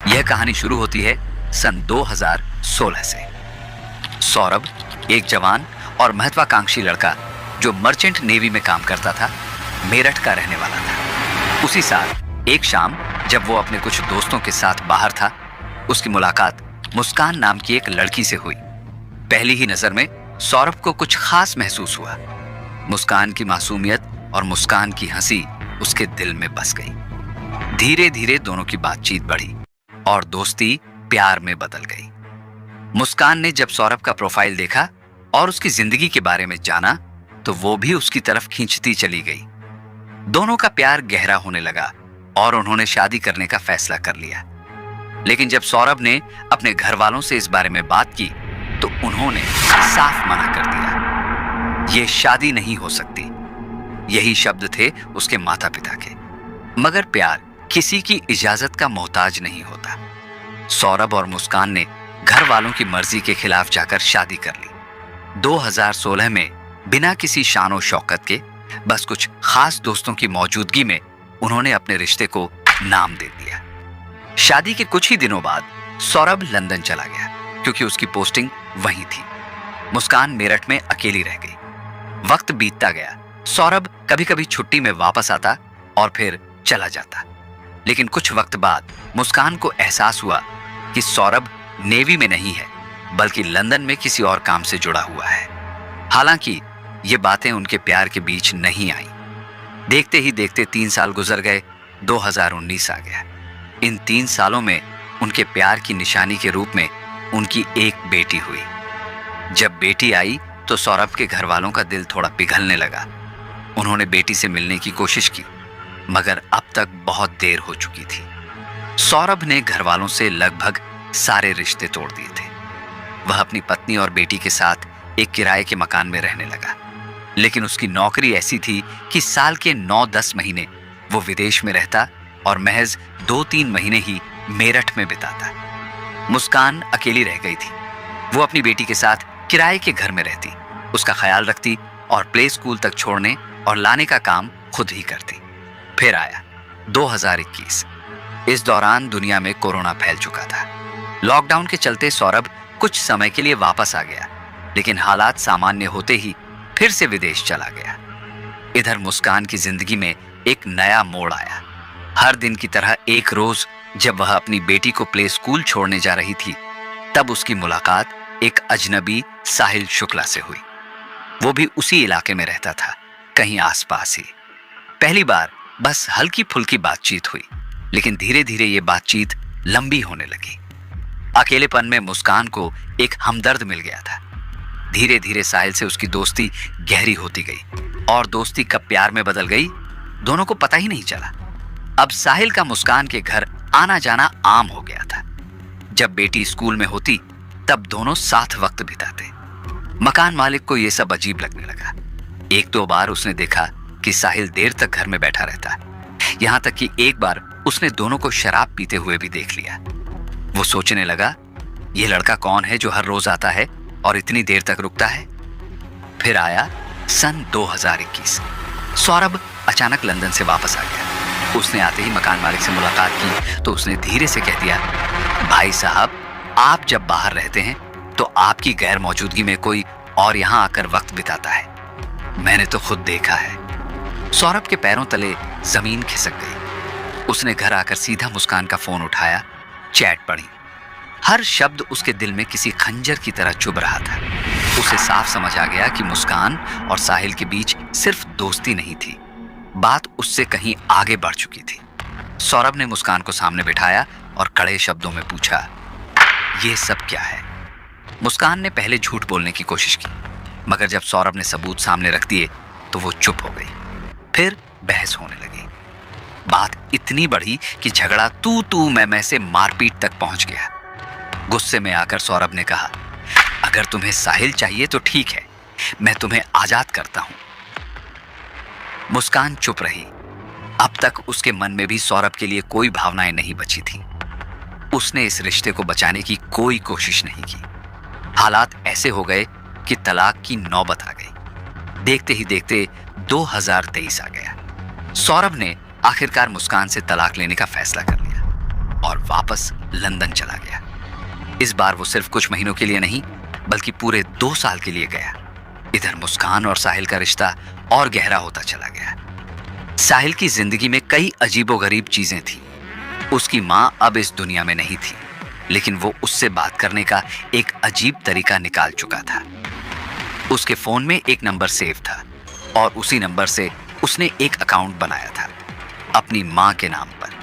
यह कहानी शुरू होती है सन 2016 से। सौरभ एक जवान और महत्वाकांक्षी लड़का जो मर्चेंट नेवी में काम करता था, मेरठ का रहने वाला था। उसी साल एक शाम जब वो अपने कुछ दोस्तों के साथ बाहर था, उसकी मुलाकात मुस्कान नाम की एक लड़की से हुई। पहली ही नजर में सौरभ को कुछ खास महसूस हुआ। मुस्कान की मासूमियत और मुस्कान की हंसी उसके दिल में बस गई। धीरे धीरे दोनों की बातचीत बढ़ी और दोस्ती प्यार में बदल गई। मुस्कान ने जब सौरभ का प्रोफाइल देखा और उसकी जिंदगी के बारे में जाना, तो वो भी उसकी तरफ खींचती चली गई। दोनों का प्यार गहरा होने लगा और उन्होंने शादी करने का फैसला कर लिया। लेकिन जब सौरभ ने अपने घर वालों से इस बारे में बात की, तो उन्होंने साफ मना कर दिया। ये शादी नहीं हो सकती, यही शब्द थे उसके माता पिता के। मगर प्यार किसी की इजाजत का मोहताज नहीं होता। सौरभ और मुस्कान ने घर वालों की मर्जी के खिलाफ जाकर शादी कर ली। 2016 में बिना किसी शानो शौकत के, बस कुछ खास दोस्तों की मौजूदगी में उन्होंने अपने रिश्ते को नाम दे दिया। शादी के कुछ ही दिनों बाद सौरभ लंदन चला गया, क्योंकि उसकी पोस्टिंग वहीं थी। मुस्कान मेरठ में अकेली रह गई। वक्त बीतता गया। सौरभ कभी कभी छुट्टी में वापस आता और फिर चला जाता। लेकिन कुछ वक्त बाद मुस्कान को एहसास हुआ कि सौरभ नेवी में नहीं है, बल्कि लंदन में किसी और काम से जुड़ा हुआ है। हालांकि ये बातें उनके प्यार के बीच नहीं आई। देखते ही देखते 3 साल गुजर गए। 2019 आ गया। इन 3 सालों में उनके प्यार की निशानी के रूप में उनकी एक बेटी हुई। जब बेटी आई तो सौरभ के घर वालों का दिल थोड़ा पिघलने लगा। उन्होंने बेटी से मिलने की कोशिश की, मगर अब तक बहुत देर हो चुकी थी। सौरभ ने घर वालों से लगभग सारे रिश्ते तोड़ दिए थे। वह अपनी पत्नी और बेटी के साथ एक किराए के मकान में रहने लगा। लेकिन उसकी नौकरी ऐसी थी कि साल के 9-10 महीने वो विदेश में रहता और महज 2-3 महीने ही मेरठ में बिताता। मुस्कान अकेली रह गई थी। वो अपनी बेटी के साथ किराए के घर में रहती, उसका ख्याल रखती और प्ले स्कूल तक छोड़ने और लाने का काम खुद ही करती। फिर आया 2021। इस दौरान दुनिया में कोरोना फैल चुका था। लॉकडाउन के चलते सौरभ कुछ समय के लिए वापस आ गया, लेकिन हालात सामान्य होते ही फिर से विदेश चला गया। इधर मुस्कान की जिंदगी में एक नया मोड़ आया। हर दिन की तरह एक रोज जब वह अपनी बेटी को प्ले स्कूल छोड़ने जा रही थी, तब उसकी मुलाकात एक अजनबी साहिल शुक्ला से हुई। वो भी उसी इलाके में रहता था, कहीं आसपास ही। पहली बार बस हल्की फुल्की बातचीत हुई, लेकिन धीरे धीरे ये बातचीत लंबी होने लगी। अकेलेपन में मुस्कान को एक हमदर्द मिल गया था। धीरे धीरे साहिल से उसकी दोस्ती गहरी होती गई और दोस्ती कब प्यार में बदल गई, दोनों को पता ही नहीं चला। अब साहिल का मुस्कान के घर आना जाना आम हो गया था। जब बेटी स्कूल में होती तब दोनों साथ वक्त बिताते। मकान मालिक को यह सब अजीब लगने लगा। 1-2 बार उसने देखा कि साहिल देर तक घर में बैठा रहता। यहां तक कि एक बार उसने दोनों को शराब पीते हुए भी देख लिया। वो सोचने लगा, यह लड़का कौन है जो हर रोज आता है और इतनी देर तक रुकता है। फिर आया सन 2021। सौरभ अचानक लंदन से वापस आ गया। उसने आते ही मकान मालिक से मुलाकात की तो उसने धीरे से कह दिया, भाई साहब, आप जब बाहर रहते हैं तो आपकी गैर मौजूदगी में कोई और यहां आकर वक्त बिताता है। मैंने तो खुद देखा है। सौरभ के पैरों तले जमीन खिसक गई। उसने घर आकर सीधा मुस्कान का फोन उठाया, चैट पढ़ी। हर शब्द उसके दिल में किसी खंजर की तरह चुभ रहा था। उसे साफ समझ आ गया कि मुस्कान और साहिल के बीच सिर्फ दोस्ती नहीं थी, बात उससे कहीं आगे बढ़ चुकी थी। सौरभ ने मुस्कान को सामने बिठाया और कड़े शब्दों में पूछा, ये सब क्या है? मुस्कान ने पहले झूठ बोलने की कोशिश की, मगर जब सौरभ ने सबूत सामने रख दिए तो वो चुप हो गई। फिर बहस होने लगी। बात इतनी बढ़ी कि झगड़ा तू मैं से मारपीट तक पहुंच गया। गुस्से में आकर सौरभ ने कहा, अगर तुम्हें साहिल चाहिए तो ठीक है, मैं तुम्हें आजाद करता हूं। मुस्कान चुप रही। अब तक उसके मन में भी सौरभ के लिए कोई भावनाएं नहीं बची थी। उसने इस रिश्ते को बचाने की कोई कोशिश नहीं की। हालात ऐसे हो गए कि तलाक की नौबत आ गई। देखते ही देखते 2023 आ गया। सौरभ ने आखिरकार मुस्कान से तलाक लेने का फैसला कर लिया और वापस लंदन चला गया। इस बार वो सिर्फ कुछ महीनों के लिए नहीं बल्कि पूरे 2 साल के लिए गया। इधर मुस्कान और साहिल का रिश्ता और गहरा होता चला गया। साहिल की जिंदगी में कई अजीबोगरीब चीजें थी। उसकी मां अब इस दुनिया में नहीं थी, लेकिन वो उससे बात करने का एक अजीब तरीका निकाल चुका था। उसके फोन में एक नंबर सेव था और उसी नंबर से उसने एक अकाउंट बनाया था अपनी मां के नाम पर।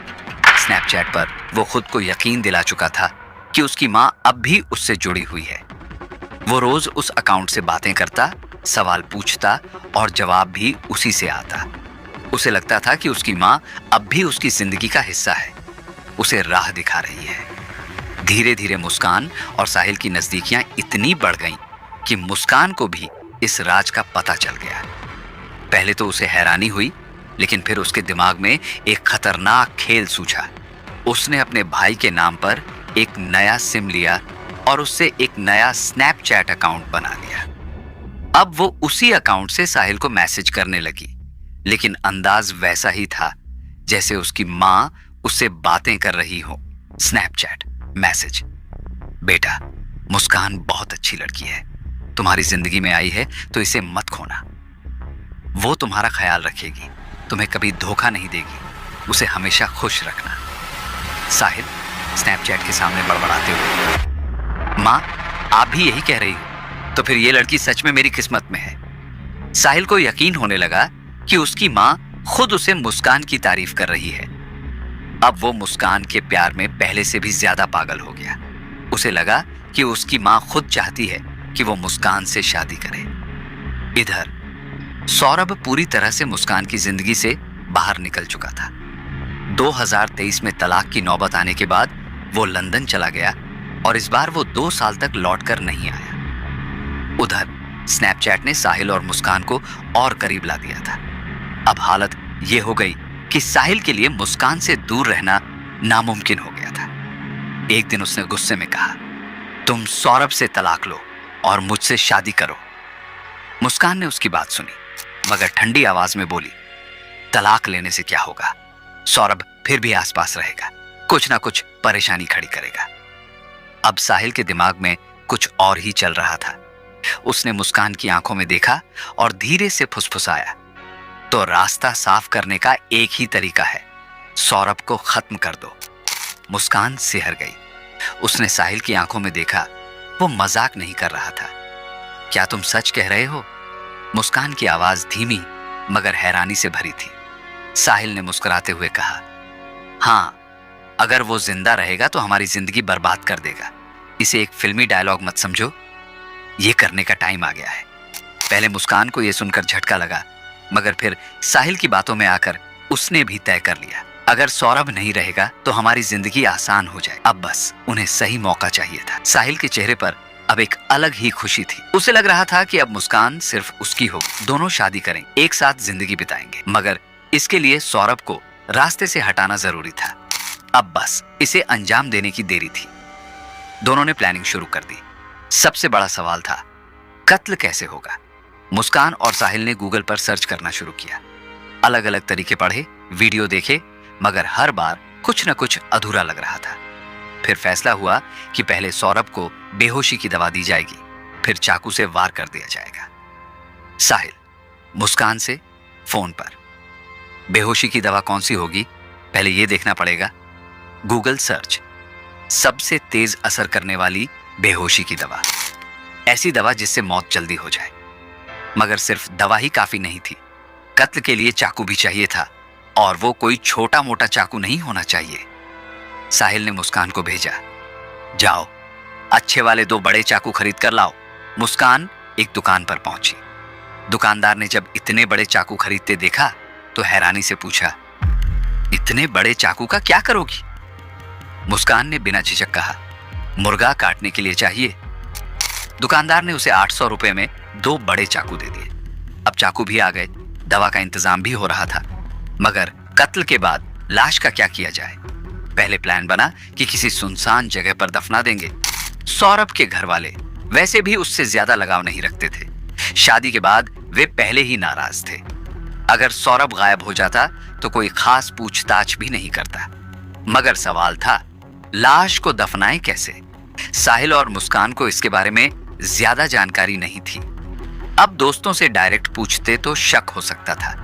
स्नैपचैट पर वो खुद को यकीन दिला चुका था कि उसकी मां अब भी उससे जुड़ी हुई है। वो रोज उस अकाउंट से बातें करता, सवाल पूछता और जवाब भी उसी से आता। उसे लगता था कि उसकी मां अब भी उसकी जिंदगी का हिस्सा है, उसे राह दिखा रही है। धीरे धीरे मुस्कान और साहिल की नजदीकियां इतनी बढ़ गईं कि मुस्कान को भी इस राज का पता चल गया। पहले तो उसे हैरानी हुई, लेकिन फिर उसके दिमाग में एक खतरनाक खेल सूझा। उसने अपने भाई के नाम पर एक नया सिम लिया और उससे एक नया स्नैपचैट अकाउंट बना लिया। अब वो उसी अकाउंट से साहिल को मैसेज करने लगी, लेकिन अंदाज वैसा ही था जैसे उसकी मां उससे बातें कर रही हो। स्नैपचैट मैसेज: बेटा, मुस्कान बहुत अच्छी लड़की है, तुम्हारी जिंदगी में आई है तो इसे मत खोना। वो तुम्हारा ख्याल रखेगी, तुम्हें कभी धोखा नहीं देगी, उसे हमेशा खुश रखना। साहिल स्नैपचैट के सामने बड़बड़ाते हुए: मां, आप भी यही कह रही हो? तो फिर ये लड़की सच में मेरी किस्मत में है। साहिल को यकीन होने लगा कि उसकी मां खुद उसे मुस्कान की तारीफ कर रही है। अब वो मुस्कान के प्यार में पहले से भी ज्यादा पागल हो गया। उसे लगा कि उसकी मां खुद चाहती है कि वो मुस्कान से शादी करे। इधर सौरभ पूरी तरह से मुस्कान की जिंदगी से बाहर निकल चुका था। 2023 में तलाक की नौबत आने के बाद वो लंदन चला गया और इस बार वो 2 साल तक लौटकर नहीं आया। उधर स्नैपचैट ने साहिल और मुस्कान को और करीब ला दिया था। अब हालत ये हो गई कि साहिल के लिए मुस्कान से दूर रहना नामुमकिन हो गया था। एक दिन उसने गुस्से में कहा, तुम सौरभ से तलाक लो और मुझसे शादी करो। मुस्कान ने उसकी बात सुनी, मगर ठंडी आवाज में बोली, तलाक लेने से क्या होगा? सौरभ फिर भी आसपास रहेगा, कुछ ना कुछ परेशानी खड़ी करेगा। अब साहिल के दिमाग में कुछ और ही चल रहा था। उसने मुस्कान की आंखों में देखा और धीरे से फुसफुसाया, तो रास्ता साफ करने का एक ही तरीका है, सौरभ को खत्म कर दो। मुस्कान सिहर गई। उसने साहिल की आंखों में देखा, वो मजाक नहीं कर रहा था। क्या तुम सच कह रहे हो? मुस्कान की आवाज धीमी मगर हैरानी से भरी थी। साहिल ने मुस्कुराते हुए कहा, हाँ, अगर वो जिंदा रहेगा तो हमारी जिंदगी बर्बाद कर देगा। इसे एक फिल्मी डायलॉग मत समझो, ये करने का टाइम आ गया है। पहले मुस्कान को यह सुनकर झटका लगा, मगर फिर साहिल की बातों में आकर उसने भी तय कर लिया, अगर सौरभ नहीं रहेगा तो हमारी जिंदगी आसान हो जाए। अब बस उन्हें सही मौका चाहिए था। साहिल के चेहरे पर अब एक अलग ही खुशी थी। उसे लग रहा था कि अब मुस्कान सिर्फ उसकी होगी। दोनों शादी करें, एक साथ जिंदगी बिताएंगे, मगर इसके लिए सौरभ को रास्ते से हटाना जरूरी था। अब बस इसे अंजाम देने की देरी थी। दोनों ने प्लानिंग शुरू कर दी। सबसे बड़ा सवाल था, कत्ल कैसे होगा? मुस्कान और साहिल ने गूगल पर सर्च करना शुरू किया। अलग अलग तरीके पढ़े, वीडियो देखे, मगर हर बार कुछ न कुछ अधूरा लग रहा था। फिर फैसला हुआ कि पहले सौरभ को बेहोशी की दवा दी जाएगी, फिर चाकू से वार कर दिया जाएगा। साहिल मुस्कान से फोन पर, बेहोशी की दवा कौन सी होगी, पहले यह देखना पड़ेगा। गूगल सर्च, सबसे तेज असर करने वाली बेहोशी की दवा, ऐसी दवा जिससे मौत जल्दी हो जाए। मगर सिर्फ दवा ही काफी नहीं थी, कत्ल के लिए चाकू भी चाहिए था, और वो कोई छोटा मोटा चाकू नहीं होना चाहिए। साहिल ने मुस्कान को भेजा, जाओ अच्छे वाले 2 बड़े चाकू खरीद कर लाओ। मुस्कान एक दुकान पर पहुंची। दुकानदार ने जब इतने बड़े चाकू खरीदते देखा तो हैरानी से पूछा, इतने बड़े चाकू का क्या करोगी? मुस्कान ने बिना झिझक कहा, मुर्गा काटने के लिए चाहिए। दुकानदार ने उसे 800 रुपए में 2 बड़े चाकू दे दिए। अब चाकू भी आ गए, दवा का इंतजाम भी हो रहा था, मगर कत्ल के बाद लाश का क्या किया जाए? पहले प्लान बना कि किसी सुनसान जगह पर दफना देंगे। सौरभ के घर वाले वैसे भी उससे ज्यादा लगाव नहीं रखते थे। शादी के बाद वे पहले ही नाराज थे। अगर सौरभ गायब हो जाता तो कोई खास पूछताछ भी नहीं करता। मगर सवाल था लाश को दफनाएं कैसे? साहिल और मुस्कान को इसके बारे में ज्यादा जानकारी नहीं थी। अब दोस्तों से डायरेक्ट पूछते तो शक हो सकता था,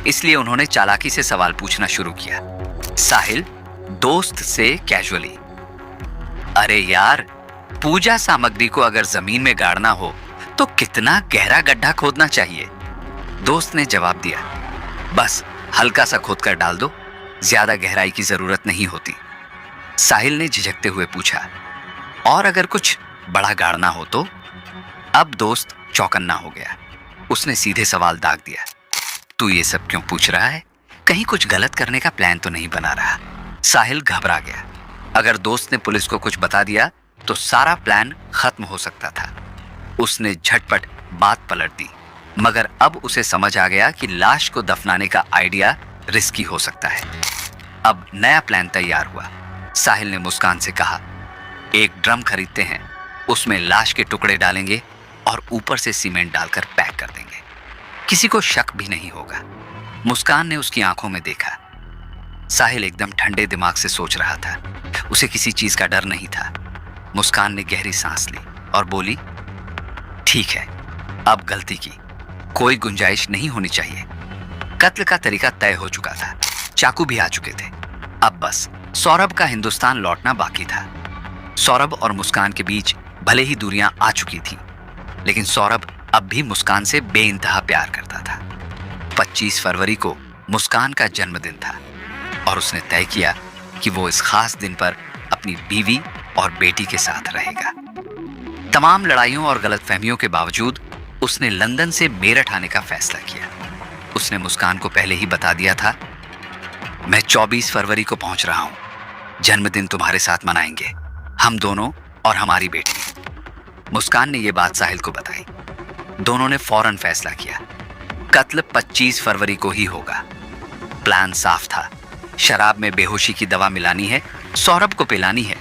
इसलिए उन्होंने चालाकी से सवाल पूछना शुरू किया। साहिल दोस्त से कैजुअली, अरे यार, पूजा सामग्री को अगर जमीन में गाड़ना हो तो कितना गहरा गड्ढा खोदना चाहिए? दोस्त ने जवाब दिया, बस हल्का सा खोद कर डाल दो, ज्यादा गहराई की जरूरत नहीं होती। साहिल ने झिझकते हुए पूछा, और अगर कुछ बड़ा गाड़ना हो तो? अब दोस्त चौकन्ना हो गया। उसने सीधे सवाल दाग दिया, तू ये सब क्यों पूछ रहा है? कहीं कुछ गलत करने का प्लान तो नहीं बना रहा? साहिल घबरा गया। अगर दोस्त ने पुलिस को कुछ बता दिया तो सारा प्लान खत्म हो सकता था। उसने झटपट बात पलट दी, मगर अब उसे समझ आ गया कि लाश को दफनाने का आइडिया रिस्की हो सकता है। अब नया प्लान तैयार हुआ। साहिल ने मुस्कान से कहा, एक ड्रम खरीदते हैं, उसमें लाश के टुकड़े डालेंगे और ऊपर से सीमेंट डालकर पैक कर देंगे, किसी को शक भी नहीं होगा। मुस्कान ने उसकी आंखों में देखा। साहिल एकदम ठंडे दिमाग से सोच रहा था, उसे किसी चीज का डर नहीं था। मुस्कान ने गहरी सांस ली और बोली, ठीक है, अब गलती की कोई गुंजाइश नहीं होनी चाहिए। कत्ल का तरीका तय हो चुका था, चाकू भी आ चुके थे। अब बस सौरभ का हिंदुस्तान लौटना बाकी था। सौरभ और मुस्कान के बीच भले ही दूरियां आ चुकी थीं, लेकिन सौरभ अब भी मुस्कान से बेइंतहा प्यार करता था। 25 फरवरी को मुस्कान का जन्मदिन था और उसने तय किया कि वो इस खास दिन पर अपनी बीवी और बेटी के साथ रहेगा। तमाम लड़ाइयों और गलतफहमियों के बावजूद उसने लंदन से मेरठ आने का फैसला किया। उसने मुस्कान को पहले ही बता दिया था, मैं 24 फरवरी को पहुंच रहा हूं, जन्मदिन तुम्हारे साथ मनाएंगे, हम दोनों और हमारी बेटी। मुस्कान ने यह बात साहिल को बताई। दोनों ने फौरन फैसला किया, कत्ल 25 फरवरी को ही होगा। प्लान साफ था, शराब में बेहोशी की दवा मिलानी है, सौरभ को पिलानी है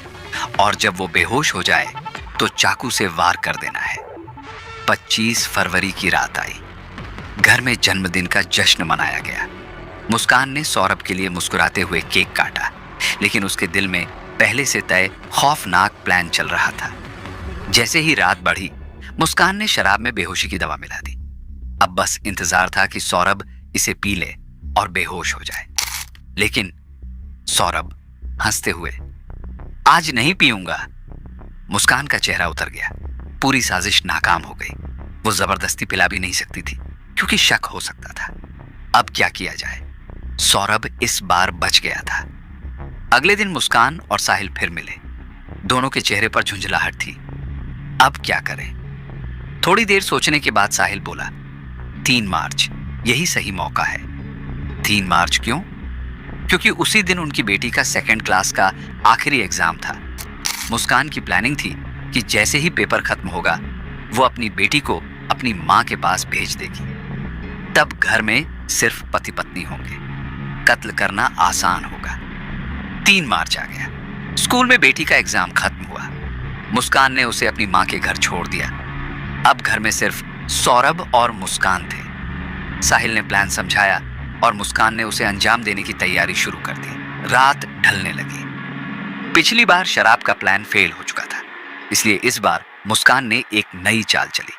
और जब वो बेहोश हो जाए तो चाकू से वार कर देना है। 25 फरवरी की रात आई। घर में जन्मदिन का जश्न मनाया गया। मुस्कान ने सौरभ के लिए मुस्कुराते हुए केक काटा, लेकिन उसके दिल में पहले से तय खौफनाक प्लान चल रहा था। जैसे ही रात बढ़ी, मुस्कान ने शराब में बेहोशी की दवा मिला दी। अब बस इंतजार था कि सौरभ इसे पी ले और बेहोश हो जाए। लेकिन सौरभ हंसते हुए, आज नहीं पीऊंगा। मुस्कान का चेहरा उतर गया। पूरी साजिश नाकाम हो गई। वो जबरदस्ती पिला भी नहीं सकती थी क्योंकि शक हो सकता था। अब क्या किया जाए? सौरभ इस बार बच गया था। अगले दिन मुस्कान और साहिल फिर मिले। दोनों के चेहरे पर झुंझलाहट थी। अब क्या करें? थोड़ी देर सोचने के बाद साहिल बोला, 3 मार्च यही सही मौका है। 3 मार्च क्यों? क्योंकि उसी दिन उनकी बेटी का 2nd क्लास का आखिरी एग्जाम था। मुस्कान की प्लानिंग थी कि जैसे ही पेपर खत्म होगा वो अपनी बेटी को अपनी मां के पास भेज देगी। तब घर में सिर्फ पति पत्नी होंगे। कत्ल करना आसान होगा। 3 मार्च आ गया। स्कूल में बेटी का एग्जाम खत्म हुआ। मुस्कान ने उसे अपनी मां के घर छोड़ दिया। अब घर में सिर्फ सौरभ और मुस्कान थे। साहिल ने प्लान समझाया और मुस्कान ने उसे अंजाम देने की तैयारी शुरू कर दी। रात ढलने लगी। पिछली बार शराब का प्लान फेल हो चुका था, इसलिए इस बार मुस्कान ने एक नई चाल चली।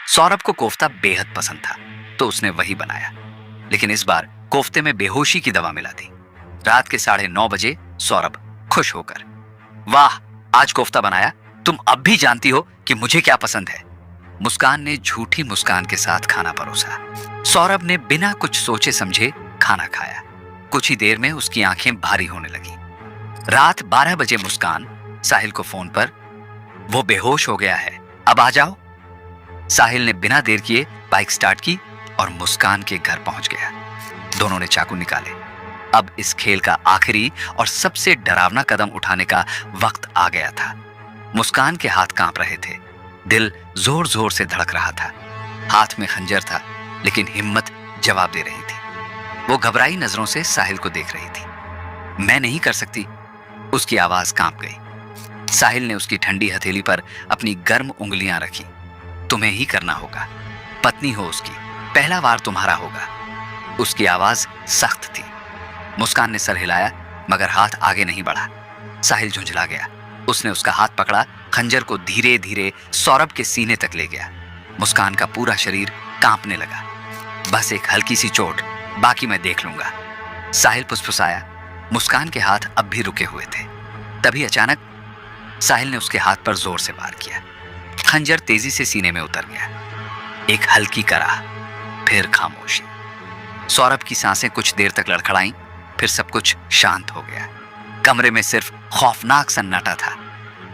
सौरभ को कोफ्ता बेहद पसंद था तो उसने वही बनाया, लेकिन इस बार कोफ्ते में बेहोशी की दवा मिला दी। रात के 9:30 बजे सौरभ खुश होकर, वाह, आज कोफ्ता बनाया, तुम अब भी जानती हो कि मुझे क्या पसंद है। मुस्कान ने झूठी मुस्कान के साथ खाना परोसा। सौरभ ने बिना कुछ सोचे समझे खाना खाया। कुछ ही देर में उसकी आंखें भारी होने लगी। रात 12 बजे मुस्कान साहिल को फोन पर, वो बेहोश हो गया है, अब आ जाओ। साहिल ने बिना देर किए बाइक स्टार्ट की और मुस्कान के घर पहुंच गया। दोनों ने चाकू निकाले। अब इस खेल का आखिरी और सबसे डरावना कदम उठाने का वक्त आ गया था। मुस्कान के हाथ कांप रहे थे। दिल जोर जोर से धड़क रहा था। हाथ में खंजर था, लेकिन हिम्मत जवाब दे रही थी। वो घबराई नजरों से साहिल को देख रही थी। मैं नहीं कर सकती, उसकी आवाज कांप गई। साहिल ने उसकी ठंडी हथेली पर अपनी गर्म उंगलियां रखी। तुम्हें ही करना होगा, पत्नी हो उसकी, पहला वार तुम्हारा होगा। उसकी आवाज सख्त थी। मुस्कान ने सर हिलाया, मगर हाथ आगे नहीं बढ़ा। साहिल झुंझला गया। उसने उसका हाथ पकड़ा, खंजर को धीरे धीरे सौरभ के सीने तक ले गया। मुस्कान का पूरा शरीर कांपने लगा। बस एक हल्की सी चोट, बाकी मैं देख लूंगा, साहिल फुसफुसाया। मुस्कान के हाथ अब भी रुके हुए थे। तभी अचानक साहिल ने उसके हाथ पर जोर से वार किया। खंजर तेजी से सीने में उतर गया। एक हल्की कराह, फिर खामोशी। सौरभ की सांसें कुछ देर तक लड़खड़ाईं, फिर सब कुछ शांत हो गया। कमरे में सिर्फ खौफनाक सन्नाटा था।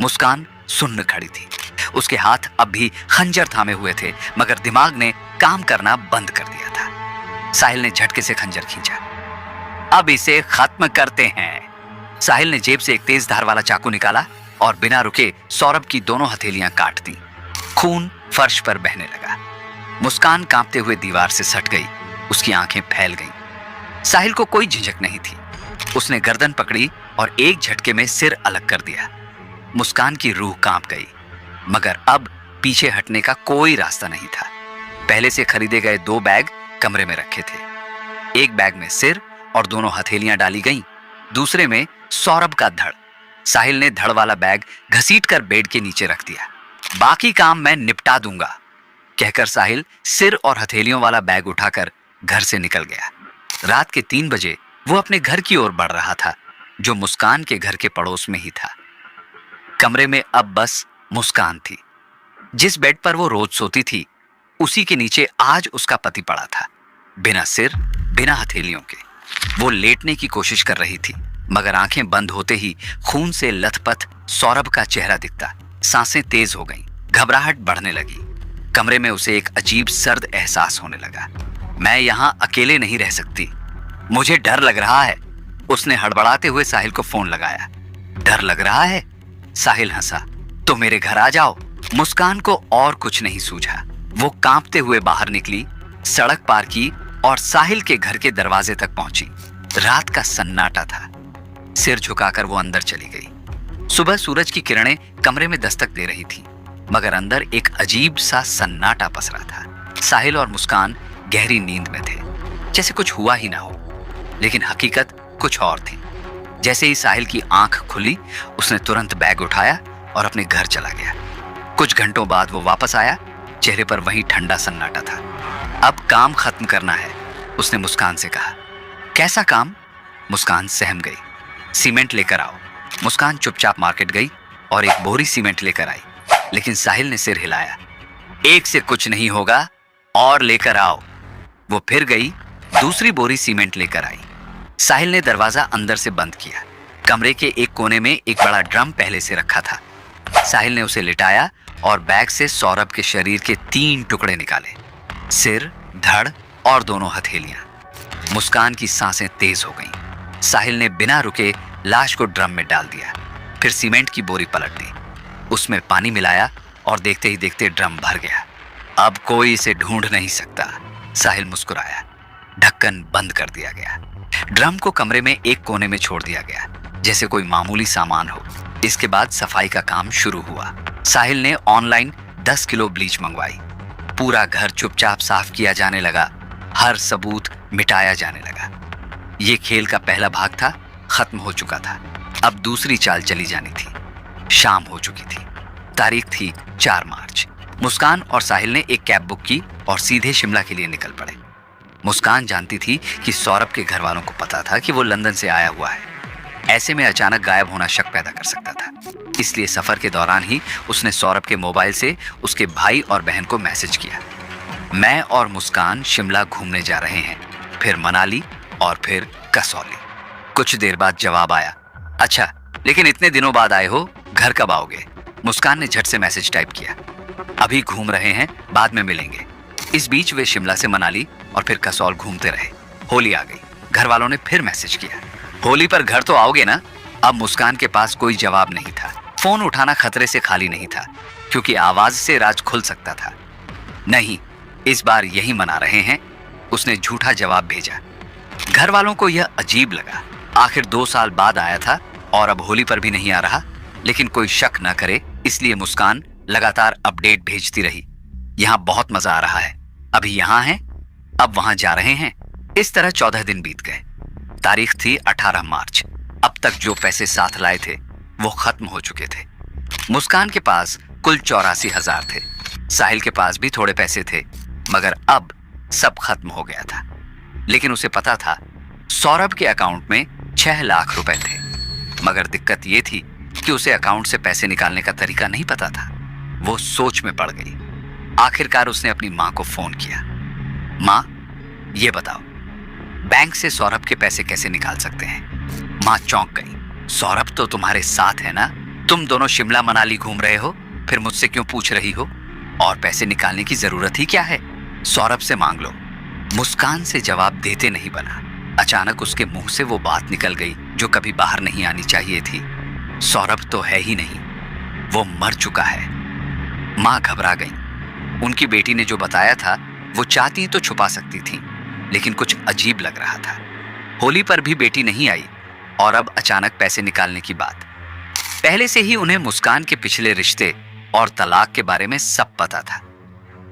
मुस्कान सुन्न खड़ी थी। उसके हाथ अब भी खंजर थामे हुए थे, मगर दिमाग ने काम करना बंद कर दिया था। साहिल ने झटके से खंजर खींचा। अब इसे खत्म करते हैं। साहिल ने जेब से एक तेज धार वाला चाकू निकाला और बिना रुके सौरभ की दोनों हथेलियां काट दी। खून फर्श पर बहने लगा। मुस्कान कांपते हुए दीवार से सट गई। उसकी आंखें फैल गईं। साहिल को कोई झिझक नहीं थी। उसने गर्दन पकड़ी और एक झटके में सिर अलग कर दिया। मुस्कान की रूह कांप गई, मगर अब पीछे हटने का कोई रास्ता नहीं था। पहले से खरीदे गए 2 बैग कमरे में रखे थे। एक बैग में सिर और दोनों हथेलियां डाली गईं, दूसरे में सौरभ का धड़। साहिल ने धड़ वाला बैग घसीटकर बेड के नीचे रख दिया। बाकी काम मैं निपटा दूंगा, कहकर साहिल सिर और हथेलियों वाला बैग उठाकर घर से निकल गया। रात के 3 बजे वो अपने घर की ओर बढ़ रहा था, जो मुस्कान के घर के पड़ोस में ही था। कमरे में अब बस मुस्कान थी। जिस बेड पर वो रोज सोती थी, उसी के नीचे आज उसका पति पड़ा था, बिना सिर, बिना हथेलियों के। वो लेटने की कोशिश कर रही थी, मगर आंखें बंद होते ही खून से लथपथ सौरभ का चेहरा दिखता। सांसें तेज हो गईं, घबराहट बढ़ने लगी। कमरे में उसे एक अजीब सर्द एहसास होने लगा। मैं यहां अकेले नहीं रह सकती, मुझे डर लग रहा है। उसने हड़बड़ाते हुए साहिल को फोन लगाया। डर लग रहा है? साहिल हंसा। तो मेरे घर आ जाओ। मुस्कान को और कुछ नहीं सूझा। वो कांपते हुए बाहर निकली, सड़क पार की और साहिल के घर के दरवाजे तक पहुंची। रात का सन्नाटा था। सिर झुकाकर वो अंदर चली गई। सुबह सूरज की किरणें कमरे में दस्तक दे रही थी, मगर अंदर एक अजीब सा सन्नाटा पसरा था। साहिल और मुस्कान गहरी नींद में थे, जैसे कुछ हुआ ही ना हो। लेकिन हकीकत कुछ और थी। जैसे ही साहिल की आंख खुली, उसने तुरंत बैग उठाया और अपने घर चला गया। कुछ घंटों बाद वो वापस आया। चेहरे पर वही ठंडा सन्नाटा था। अब काम खत्म करना है, उसने मुस्कान से कहा। कैसा काम? मुस्कान सहम गई। सीमेंट लेकर आओ। मुस्कान चुपचाप मार्केट गई और एक बोरी सीमेंट लेकर आई, लेकिन साहिल ने सिर हिलाया। एक से कुछ नहीं होगा, और लेकर आओ। वो फिर गई, दूसरी बोरी सीमेंट लेकर आई। साहिल ने दरवाजा अंदर से बंद किया। कमरे के एक कोने में एक बड़ा ड्रम पहले से रखा था। साहिल ने उसे लिटाया और बैग से सौरभ के शरीर के 3 टुकड़े निकाले, सिर, धड़ और दोनों हथेलियां। मुस्कान की सांसें तेज हो गईं। साहिल ने बिना रुके लाश को ड्रम में डाल दिया, फिर सीमेंट की बोरी पलट दी, उसमें पानी मिलाया और देखते ही देखते ड्रम भर गया। अब कोई इसे ढूंढ नहीं सकता, साहिल मुस्कुराया। ढक्कन बंद कर दिया गया। ड्रम को कमरे में एक कोने में छोड़ दिया गया, जैसे कोई मामूली सामान हो। इसके बाद सफाई का काम शुरू हुआ। साहिल ने ऑनलाइन 10 किलो ब्लीच मंगवाई। पूरा घर चुपचाप साफ किया जाने लगा, हर सबूत मिटाया जाने लगा। ये खेल का पहला भाग था, खत्म हो चुका था। अब दूसरी चाल चली जानी थी। शाम हो चुकी थी। तारीख थी 4 मार्च। मुस्कान और साहिल ने एक कैब बुक की और सीधे शिमला के लिए निकल पड़े। मुस्कान जानती थी कि सौरभ के घर वालों को पता था कि वो लंदन से आया हुआ है। ऐसे में अचानक गायब होना शक पैदा कर सकता था। इसलिए सफर के दौरान ही उसने सौरभ के मोबाइल से उसके भाई और बहन को मैसेज किया, मैं और मुस्कान शिमला घूमने जा रहे हैं, फिर मनाली और फिर कसौली। कुछ देर बाद जवाब आया, अच्छा लेकिन इतने दिनों बाद आए हो, घर कब आओगे? मुस्कान ने झट से मैसेज टाइप किया, अभी घूम रहे हैं, बाद में मिलेंगे। इस बीच वे शिमला से मनाली और फिर कसौल घूमते रहे। होली आ गई। घर वालों ने फिर मैसेज किया, होली पर घर तो आओगे ना? अब मुस्कान के पास कोई जवाब नहीं था। फोन उठाना खतरे से खाली नहीं था, क्योंकि आवाज से राज खुल सकता था। नहीं, इस बार यही मना रहे हैं, उसने झूठा जवाब भेजा। घर वालों को यह अजीब लगा। आखिर 2 साल बाद आया था और अब होली पर भी नहीं आ रहा। लेकिन कोई शक न करे, इसलिए मुस्कान लगातार अपडेट भेजती रही। यहां बहुत मजा आ रहा है, अभी यहां हैं, अब वहां जा रहे हैं। इस तरह 14 दिन बीत गए। तारीख थी 18 मार्च। अब तक जो पैसे साथ लाए थे वो खत्म हो चुके थे। मुस्कान के पास कुल 84,000 थे। साहिल के पास भी थोड़े पैसे थे, मगर अब सब खत्म हो गया था। लेकिन उसे पता था सौरभ के अकाउंट में 6 लाख रुपए थे, मगर दिक्कत यह थी कि उसे अकाउंट से पैसे निकालने का तरीका नहीं पता था। वो सोच में पड़ गई। आखिरकार उसने अपनी मां को फोन किया। मां, ये बताओ, बैंक से सौरभ के पैसे कैसे निकाल सकते हैं? मां चौंक गई। सौरभ तो तुम्हारे साथ है ना? तुम दोनों शिमला मनाली घूम रहे हो, फिर मुझसे क्यों पूछ रही हो? और पैसे निकालने की जरूरत ही क्या है? सौरभ से मांग लो। मुस्कान से जवाब देते नहीं बना। अचानक उसके मुंह से वो बात निकल गई जो कभी बाहर नहीं आनी चाहिए थी। सौरभ तो है ही नहीं, वो मर चुका है। मां घबरा गई। उनकी बेटी ने जो बताया था वो चाहती तो छुपा सकती थी, लेकिन कुछ अजीब लग रहा था। होली पर भी बेटी नहीं आई और अब अचानक पैसे निकालने की बात। पहले से ही उन्हें मुस्कान के पिछले रिश्ते और तलाक के बारे में सब पता था।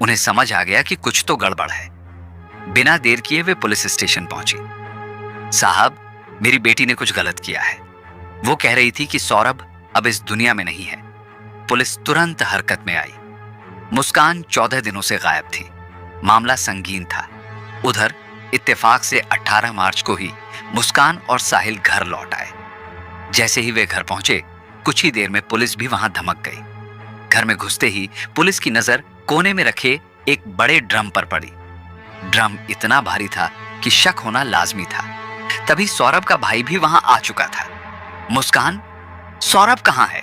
उन्हें समझ आ गया कि कुछ तो गड़बड़ है। बिना देर किए वे पुलिस स्टेशन पहुंची। साहब, मेरी बेटी ने कुछ गलत किया है। वो कह रही थी कि सौरभ अब इस दुनिया में नहीं है। पुलिस तुरंत हरकत में आई। मुस्कान 14 दिनों से गायब थी। मामला संगीन था। उधर इत्तेफाक से 18 मार्च को ही मुस्कान और साहिल घर लौट आए। जैसे ही वे घर पहुंचे, कुछ ही देर में पुलिस भी वहां धमक गई। घर में घुसते ही पुलिस की नजर कोने में रखे एक बड़े ड्रम पर पड़ी। ड्रम इतना भारी था कि शक होना लाजमी था। तभी सौरभ का भाई भी वहां आ चुका था। मुस्कान, सौरभ कहां है?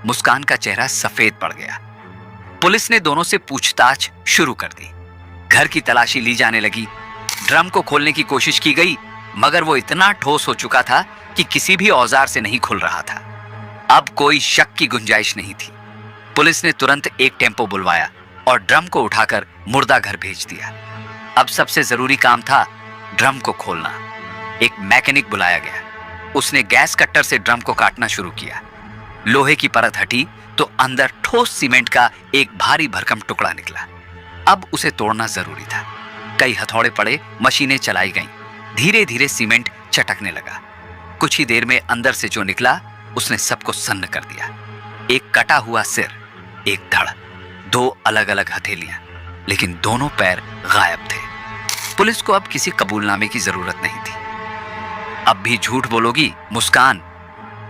मुस्कान का चेहरा सफेद पड़ गया। पुलिस ने दोनों से पूछताछ शुरू कर दी। घर की तलाशी ली जाने लगी। ड्रम को खोलने की कोशिश की गई, मगर वो इतना ठोस हो चुका था कि किसी भी औजार से नहीं खुल रहा था। अब कोई शक की गुंजाइश नहीं थी। पुलिस ने तुरंत एक टेम्पो बुलवाया और ड्रम को उठाकर मुर्दा घर भेज दिया। अब सबसे जरूरी काम था ड्रम को खोलना। एक मैकेनिक बुलाया गया। उसने गैस कट्टर से ड्रम को काटना शुरू किया। लोहे की परत हटी तो अंदर ठोस सीमेंट का एक भारी भरकम टुकड़ा निकला। अब उसे तोड़ना जरूरी था। कई हथौड़े पड़े, मशीनें चलाई गईं। धीरे धीरे सीमेंट चटकने लगा। कुछ ही देर में अंदर से जो निकला उसने सबको सन्न कर दिया। एक कटा हुआ सिर, एक धड़, 2 अलग अलग हथेलियां, लेकिन दोनों पैर गायब थे। पुलिस को अब किसी कबूलनामे की जरूरत नहीं थी। अब भी झूठ बोलोगी मुस्कान?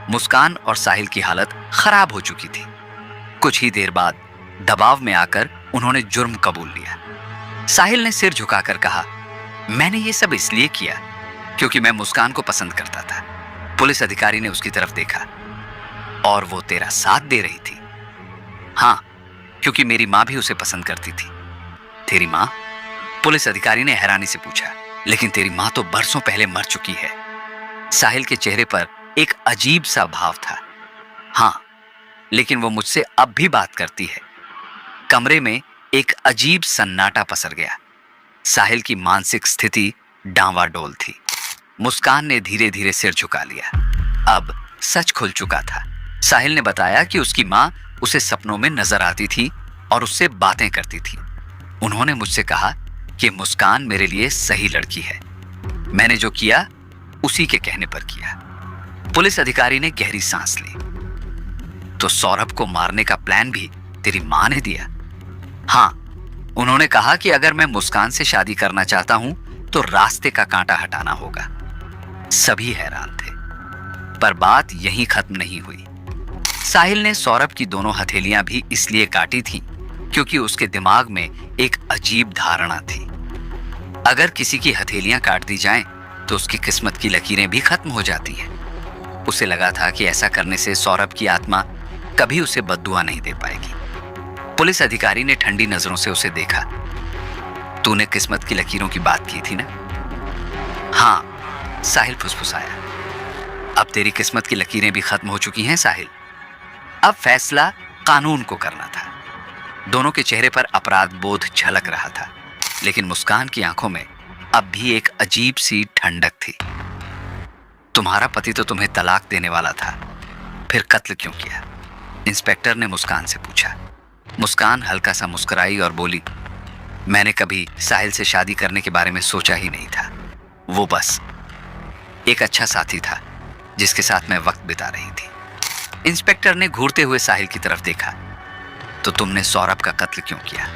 मुस्कान और साहिल की हालत खराब हो चुकी थी। कुछ ही देर बाद दबाव में आकर उन्होंने जुर्म कबूल लिया। साहिल ने सिर झुकाकर कहा, मैंने ये सब इसलिए किया क्योंकि मैं मुस्कान को पसंद करता था। पुलिस अधिकारी ने उसकी तरफ देखा। और वो तेरा साथ दे रही थी? हाँ, क्योंकि मेरी मां भी उसे पसंद करती थी। तेरी मां? पुलिस अधिकारी ने हैरानी से पूछा। लेकिन तेरी मां तो बरसों पहले मर चुकी है। साहिल के चेहरे पर एक अजीब सा भाव था। हाँ, लेकिन वो मुझसे अब भी बात करती है। कमरे में एक अजीब सन्नाटा पसर गया। साहिल की मानसिक स्थिति डांवाडोल थी। मुस्कान ने धीरे धीरे सिर झुका लिया। अब सच खुल चुका था। साहिल ने बताया कि उसकी मां उसे सपनों में नजर आती थी और उससे बातें करती थी। उन्होंने मुझसे कहा कि मुस्कान मेरे लिए सही लड़की है। मैंने जो किया उसी के कहने पर किया। पुलिस अधिकारी ने गहरी सांस ली। तो सौरभ को मारने का प्लान भी तेरी मां ने दिया? हाँ, उन्होंने कहा कि अगर मैं मुस्कान से शादी करना चाहता हूं तो रास्ते का कांटा हटाना होगा। सभी हैरान थे, पर बात यहीं खत्म नहीं हुई। साहिल ने सौरभ की दोनों हथेलियां भी इसलिए काटी थीं क्योंकि उसके दिमाग में एक अजीब धारणा थी। अगर किसी की हथेलियां काट दी जाएं तो उसकी किस्मत की लकीरें भी खत्म हो जाती हैं। उसे लगा था कि ऐसा करने से सौरभ की आत्मा कभी उसे बद्दुआ नहीं दे पाएगी। पुलिस अधिकारी ने ठंडी नजरों से उसे देखा। तूने किस्मत की लकीरों की बात की थी ना? हाँ, साहिल फुसफुसाया। अब तेरी किस्मत की लकीरें भी खत्म हो चुकी हैं साहिल। अब फैसला कानून को करना था। दोनों के चेहरे पर अपराध बोध झलक रहा था, लेकिन मुस्कान की आंखों में अब भी एक अजीब सी ठंडक थी। तुम्हारा पति तो तुम्हें तलाक देने वाला था, फिर कत्ल क्यों किया? इंस्पेक्टर ने मुस्कान से पूछा। मुस्कान हल्का सा मुस्कुराई और बोली, मैंने कभी साहिल से शादी करने के बारे में सोचा ही नहीं था। वो बस एक अच्छा साथी था जिसके साथ मैं वक्त बिता रही थी। इंस्पेक्टर ने घूरते हुए साहिल की तरफ देखा। तो तुमने सौरभ का कत्ल क्यों किया?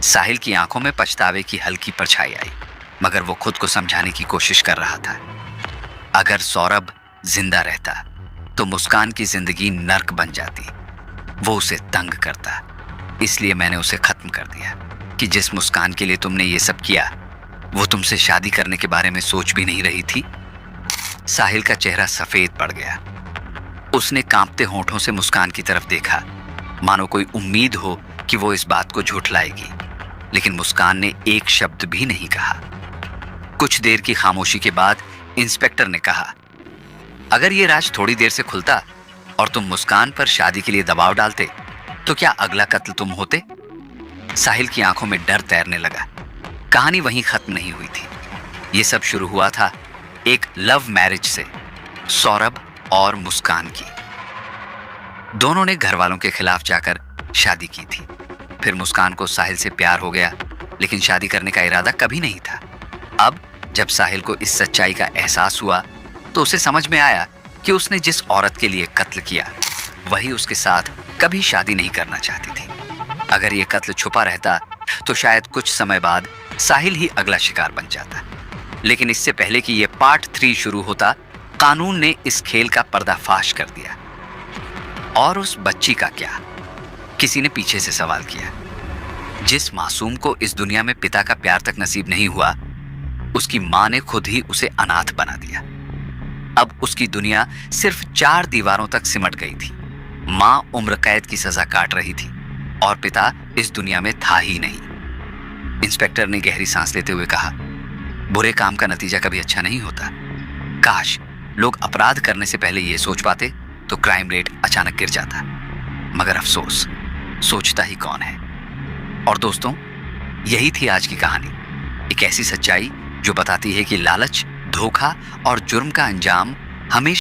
साहिल की आंखों में पछतावे की हल्की परछाई आई, मगर वो खुद को समझाने की कोशिश कर रहा था। अगर सौरभ जिंदा रहता तो मुस्कान की जिंदगी नर्क बन जाती। वो उसे तंग करता, इसलिए मैंने उसे खत्म कर दिया कि जिस मुस्कान के लिए तुमने ये सब किया वो तुमसे शादी करने के बारे में सोच भी नहीं रही थी। साहिल का चेहरा सफेद पड़ गया। उसने कांपते होंठों से मुस्कान की तरफ देखा, मानो कोई उम्मीद हो कि वो इस बात को झुठलाएगी, लेकिन मुस्कान ने एक शब्द भी नहीं कहा। कुछ देर की खामोशी के बाद इंस्पेक्टर ने कहा, अगर ये राज थोड़ी देर से खुलता और तुम मुस्कान पर शादी के लिए दबाव डालते तो क्या अगला कत्ल तुम होते? साहिल की आंखों में डर तैरने लगा। कहानी वहीं खत्म नहीं हुई थी। यह सब शुरू हुआ था एक लव मैरिज से, सौरभ और मुस्कान की। दोनों ने घर वालों के खिलाफ जाकर शादी की थी। फिर मुस्कान को साहिल से प्यार हो गया, लेकिन शादी करने का इरादा कभी नहीं था। अब जब साहिल को इस सच्चाई का एहसास हुआ तो उसे समझ में आया कि उसने जिस औरत के लिए कत्ल किया वही उसके साथ कभी शादी नहीं करना चाहती थी। अगर यह कत्ल छुपा रहता तो शायद कुछ समय बाद साहिल ही अगला शिकार बन जाता। लेकिन इससे पहले कि यह पार्ट 3 शुरू होता, कानून ने इस खेल का पर्दाफाश कर दिया। और उस बच्ची का क्या? किसी ने पीछे से सवाल किया। जिस मासूम को इस दुनिया में पिता का प्यार तक नसीब नहीं हुआ, उसकी मां ने खुद ही उसे अनाथ बना दिया। अब उसकी दुनिया सिर्फ 4 दीवारों तक सिमट गई थी। मां उम्र कैद की सजा काट रही थी और पिता इस दुनिया में था ही नहीं। इंस्पेक्टर ने गहरी सांस लेते हुए कहा, बुरे काम का नतीजा कभी अच्छा नहीं होता। काश लोग अपराध करने से पहले यह सोच पाते तो क्राइम रेट अचानक गिर जाता। मगर अफसोस, सोचता ही कौन है। और दोस्तों, यही थी आज की कहानी। एक ऐसी सच्चाई जो बताती है कि लालच, धोखा और जुर्म का अंजाम हमेशा